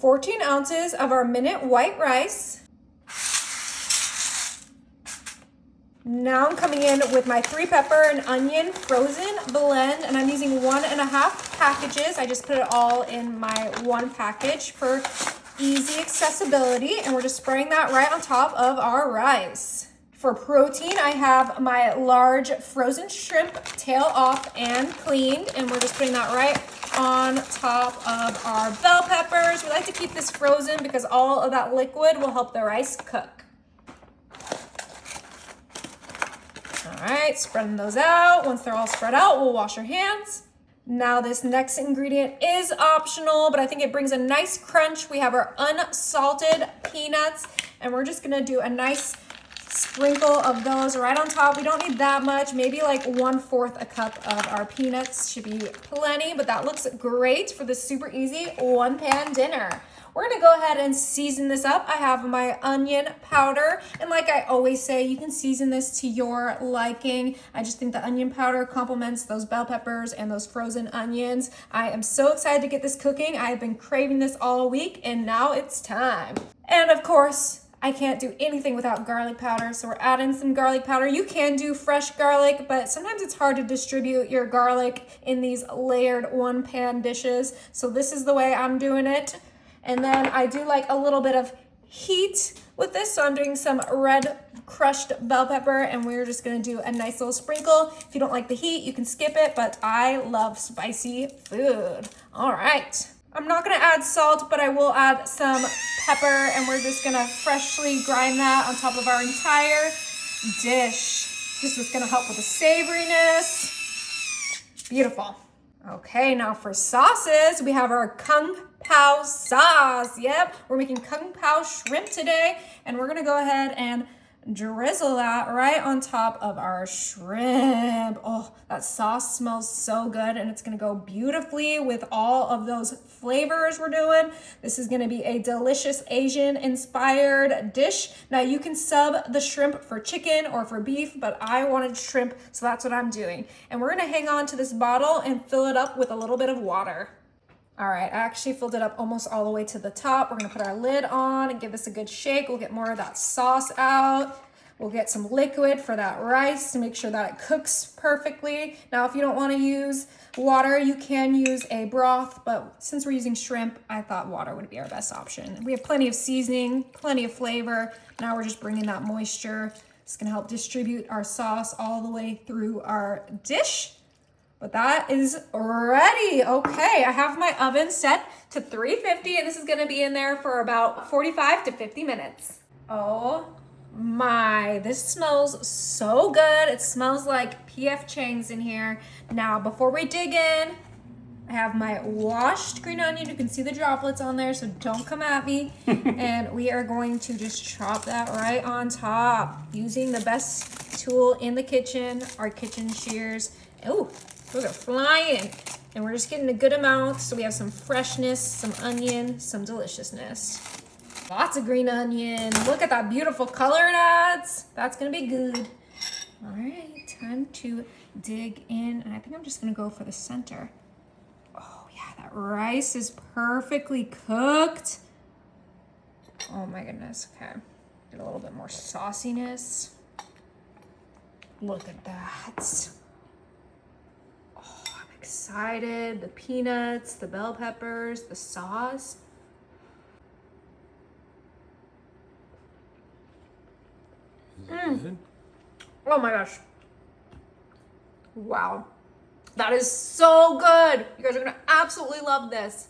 14 ounces of our minute white rice. Now I'm coming in with my 3 pepper and onion frozen blend, and I'm using 1.5 packages. I just put it all in my 1 package for easy accessibility, and we're just spraying that right on top of our rice. For protein, I have my large frozen shrimp, tail off and cleaned, and we're just putting that right on top of our bell peppers. We like to keep this frozen because all of that liquid will help the rice cook. All right, spreading those out. Once they're all spread out, we'll wash our hands. Now this next ingredient is optional, but I think it brings a nice crunch. We have our unsalted peanuts, and we're just gonna do a nice sprinkle of those right on top. We don't need that much, maybe like 1/4 a cup of our peanuts should be plenty, but that looks great for this super easy 1-pan dinner. We're gonna go ahead and season this up. I have my onion powder, and like I always say, you can season this to your liking. I just think the onion powder complements those bell peppers and those frozen onions. I am so excited to get this cooking. I've been craving this all week, and now it's time. And of course, I can't do anything without garlic powder, so we're adding some garlic powder. You can do fresh garlic, but sometimes it's hard to distribute your garlic in these layered 1-pan dishes, so this is the way I'm doing it. And then I do like a little bit of heat with this, so I'm doing some red crushed bell pepper, and we're just gonna do a nice little sprinkle. If you don't like the heat, you can skip it, but I love spicy food. All right. I'm not gonna add salt, but I will add some pepper, and we're just gonna freshly grind that on top of our entire dish. This is gonna help with the savoriness. Beautiful. Okay, now for sauces, we have our Kung Pao sauce. Yep, we're making Kung Pao shrimp today, and we're gonna go ahead and drizzle that right on top of our shrimp. Oh, that sauce smells so good, and it's gonna go beautifully with all of those flavors we're doing. This is gonna be a delicious Asian inspired dish. Now you can sub the shrimp for chicken or for beef, but I wanted shrimp, so that's what I'm doing. And we're gonna hang on to this bottle and fill it up with a little bit of water. All right, I actually filled it up almost all the way to the top. We're gonna put our lid on and give this a good shake. We'll get more of that sauce out. We'll get some liquid for that rice to make sure that it cooks perfectly. Now, if you don't wanna use water, you can use a broth, but since we're using shrimp, I thought water would be our best option. We have plenty of seasoning, plenty of flavor. Now we're just bringing that moisture. It's gonna help distribute our sauce all the way through our dish. But that is ready. Okay, I have my oven set to 350, and this is gonna be in there for about 45 to 50 minutes. Oh my, this smells so good. It smells like P.F. Chang's in here. Now, before we dig in, I have my washed green onion. You can see the droplets on there, so don't come at me. And we are going to just chop that right on top using the best tool in the kitchen, our kitchen shears. Oh, those are flying. And we're just getting a good amount so we have some freshness, some onion, some deliciousness. Lots of green onion. Look at that beautiful color it adds. That's gonna be good. All right, time to dig in. And I think I'm just gonna go for the center. Oh yeah, that rice is perfectly cooked. Oh my goodness, okay. Get a little bit more sauciness. Look at that. Excited, the peanuts, the bell peppers, the sauce. Oh my gosh. Wow. That is so good. You guys are gonna absolutely love this.